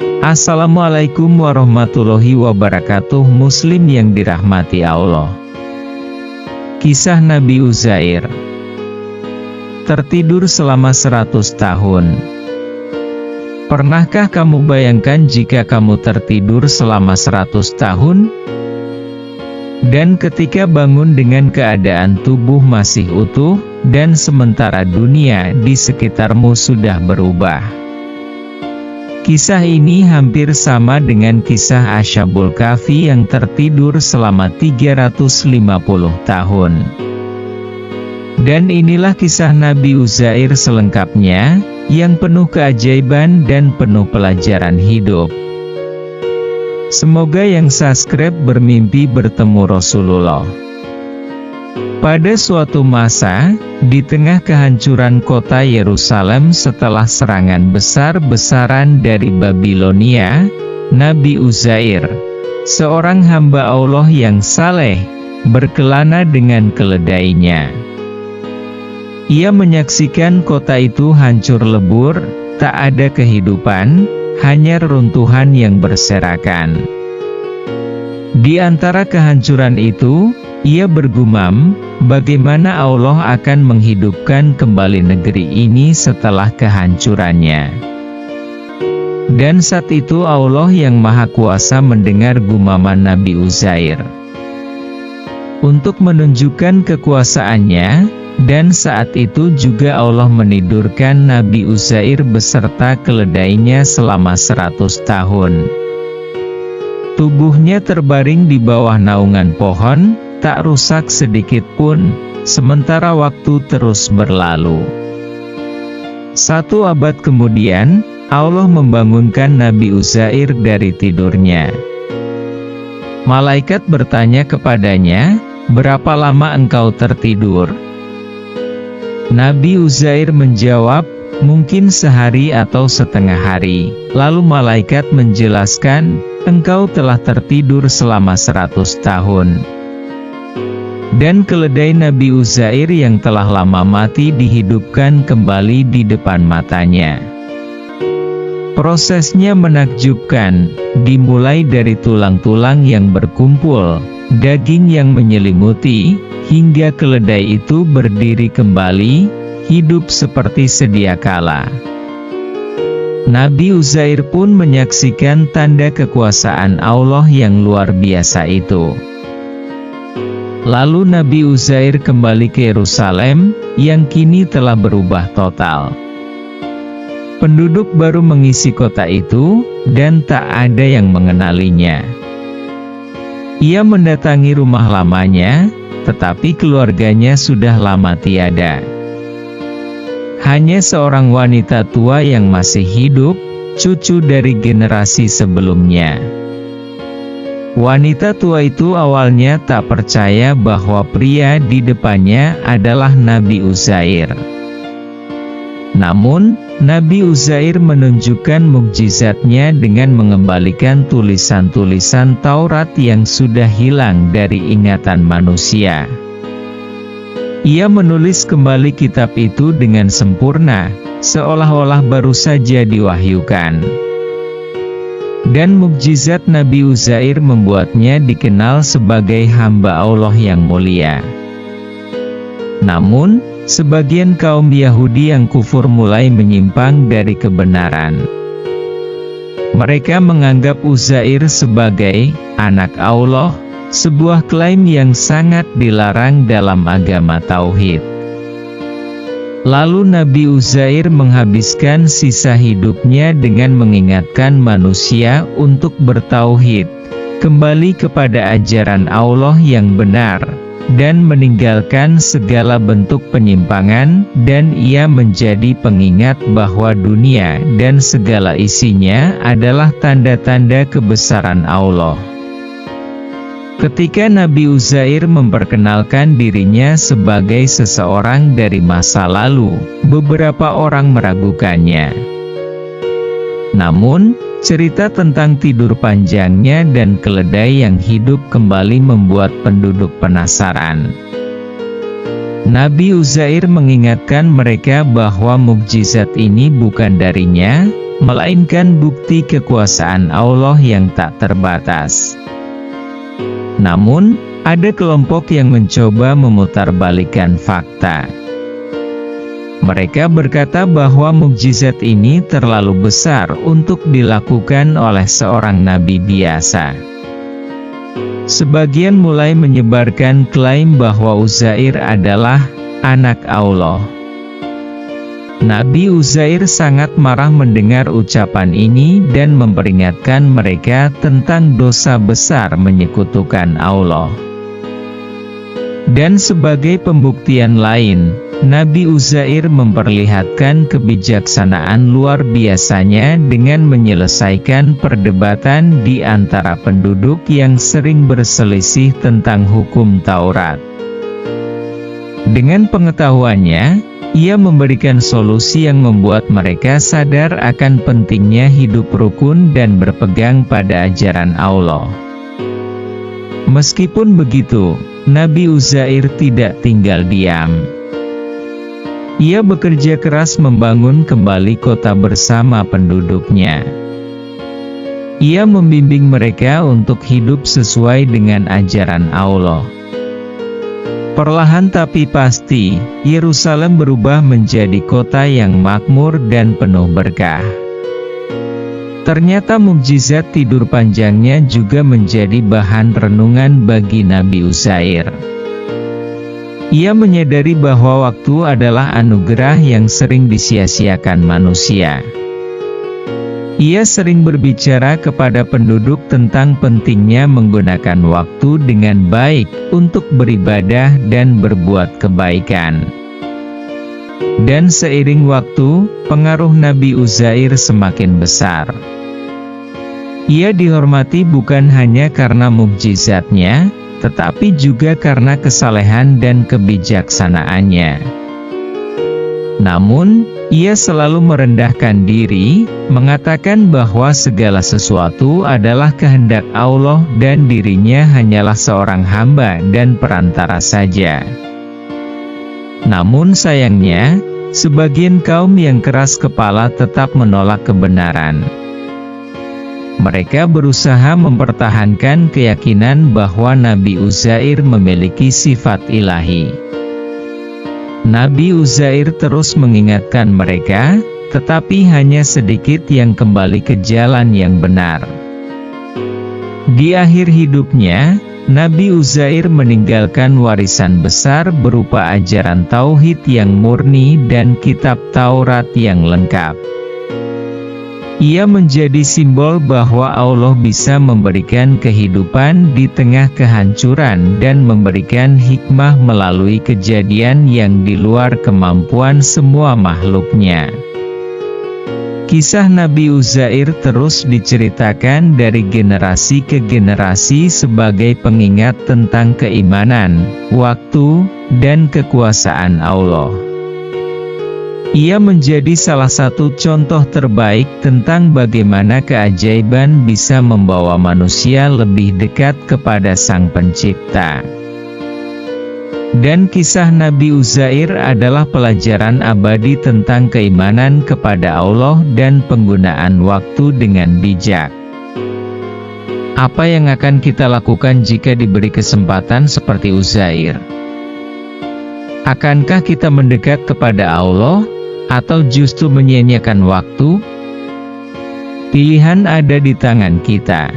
Assalamualaikum warahmatullahi wabarakatuh. Muslim yang dirahmati Allah. Kisah Nabi Uzair. Tertidur selama 100 tahun. Pernahkah kamu bayangkan jika kamu tertidur selama 100 tahun? Dan ketika bangun dengan keadaan tubuh masih utuh, dan sementara dunia di sekitarmu sudah berubah. Kisah ini hampir sama dengan kisah Ashabul Kahfi yang tertidur selama 350 tahun. Dan inilah kisah Nabi Uzair selengkapnya, yang penuh keajaiban dan penuh pelajaran hidup. Semoga yang subscribe bermimpi bertemu Rasulullah. Pada suatu masa, di tengah kehancuran kota Yerusalem setelah serangan besar-besaran dari Babilonia, Nabi Uzair, seorang hamba Allah yang saleh, berkelana dengan keledainya. Ia menyaksikan kota itu hancur lebur, tak ada kehidupan, hanya reruntuhan yang berserakan. Di antara kehancuran itu, ia bergumam, bagaimana Allah akan menghidupkan kembali negeri ini setelah kehancurannya. Dan saat itu Allah yang Maha Kuasa mendengar gumaman Nabi Uzair. Untuk menunjukkan kekuasaannya, dan saat itu juga Allah menidurkan Nabi Uzair beserta keledainya selama 100 tahun. Tubuhnya terbaring di bawah naungan pohon, tak rusak sedikit pun, sementara waktu terus berlalu. 1 abad kemudian, Allah membangunkan Nabi Uzair dari tidurnya. Malaikat bertanya kepadanya, "Berapa lama engkau tertidur?" Nabi Uzair menjawab, "Mungkin sehari atau setengah hari." Lalu malaikat menjelaskan, "Engkau telah tertidur selama 100 tahun. Dan keledai Nabi Uzair yang telah lama mati dihidupkan kembali di depan matanya." Prosesnya menakjubkan, dimulai dari tulang-tulang yang berkumpul, daging yang menyelimuti, hingga keledai itu berdiri kembali, hidup seperti sedia kala. Nabi Uzair pun menyaksikan tanda kekuasaan Allah yang luar biasa itu. Lalu Nabi Uzair kembali ke Yerusalem, yang kini telah berubah total. Penduduk baru mengisi kota itu, dan tak ada yang mengenalinya. Ia mendatangi rumah lamanya, tetapi keluarganya sudah lama tiada. Hanya seorang wanita tua yang masih hidup, cucu dari generasi sebelumnya. Wanita tua itu awalnya tak percaya bahwa pria di depannya adalah Nabi Uzair. Namun, Nabi Uzair menunjukkan mukjizatnya dengan mengembalikan tulisan-tulisan Taurat yang sudah hilang dari ingatan manusia. Ia menulis kembali kitab itu dengan sempurna, seolah-olah baru saja diwahyukan. Dan mukjizat Nabi Uzair membuatnya dikenal sebagai hamba Allah yang mulia. Namun, sebagian kaum Yahudi yang kufur mulai menyimpang dari kebenaran. Mereka menganggap Uzair sebagai anak Allah, sebuah klaim yang sangat dilarang dalam agama Tauhid. Lalu Nabi Uzair menghabiskan sisa hidupnya dengan mengingatkan manusia untuk bertauhid, kembali kepada ajaran Allah yang benar, dan meninggalkan segala bentuk penyimpangan, dan ia menjadi pengingat bahwa dunia dan segala isinya adalah tanda-tanda kebesaran Allah. Ketika Nabi Uzair memperkenalkan dirinya sebagai seseorang dari masa lalu, beberapa orang meragukannya. Namun, cerita tentang tidur panjangnya dan keledai yang hidup kembali membuat penduduk penasaran. Nabi Uzair mengingatkan mereka bahwa mukjizat ini bukan darinya, melainkan bukti kekuasaan Allah yang tak terbatas. Namun, ada kelompok yang mencoba memutarbalikkan fakta. Mereka berkata bahwa mukjizat ini terlalu besar untuk dilakukan oleh seorang nabi biasa. Sebagian mulai menyebarkan klaim bahwa Uzair adalah anak Allah. Nabi Uzair sangat marah mendengar ucapan ini dan memperingatkan mereka tentang dosa besar menyekutukan Allah. Dan sebagai pembuktian lain, Nabi Uzair memperlihatkan kebijaksanaan luar biasanya dengan menyelesaikan perdebatan di antara penduduk yang sering berselisih tentang hukum Taurat. Dengan pengetahuannya, ia memberikan solusi yang membuat mereka sadar akan pentingnya hidup rukun dan berpegang pada ajaran Allah. Meskipun begitu, Nabi Uzair tidak tinggal diam. Ia bekerja keras membangun kembali kota bersama penduduknya. Ia membimbing mereka untuk hidup sesuai dengan ajaran Allah. Perlahan tapi pasti, Yerusalem berubah menjadi kota yang makmur dan penuh berkah. Ternyata mukjizat tidur panjangnya juga menjadi bahan renungan bagi Nabi Uzair. Ia menyadari bahwa waktu adalah anugerah yang sering disia-siakan manusia. Ia sering berbicara kepada penduduk tentang pentingnya menggunakan waktu dengan baik untuk beribadah dan berbuat kebaikan. Dan seiring waktu, pengaruh Nabi Uzair semakin besar. Ia dihormati bukan hanya karena mukjizatnya, tetapi juga karena kesalehan dan kebijaksanaannya. Namun, ia selalu merendahkan diri, mengatakan bahwa segala sesuatu adalah kehendak Allah dan dirinya hanyalah seorang hamba dan perantara saja. Namun sayangnya, sebagian kaum yang keras kepala tetap menolak kebenaran. Mereka berusaha mempertahankan keyakinan bahwa Nabi Uzair memiliki sifat ilahi. Nabi Uzair terus mengingatkan mereka, tetapi hanya sedikit yang kembali ke jalan yang benar. Di akhir hidupnya, Nabi Uzair meninggalkan warisan besar berupa ajaran tauhid yang murni dan kitab Taurat yang lengkap. Ia menjadi simbol bahwa Allah bisa memberikan kehidupan di tengah kehancuran dan memberikan hikmah melalui kejadian yang di luar kemampuan semua makhluknya. Kisah Nabi Uzair terus diceritakan dari generasi ke generasi sebagai pengingat tentang keimanan, waktu, dan kekuasaan Allah. Ia menjadi salah satu contoh terbaik tentang bagaimana keajaiban bisa membawa manusia lebih dekat kepada Sang Pencipta. Dan kisah Nabi Uzair adalah pelajaran abadi tentang keimanan kepada Allah dan penggunaan waktu dengan bijak. Apa yang akan kita lakukan jika diberi kesempatan seperti Uzair? Akankah kita mendekat kepada Allah, atau justru menyia-nyiakan waktu? Pilihan ada di tangan kita.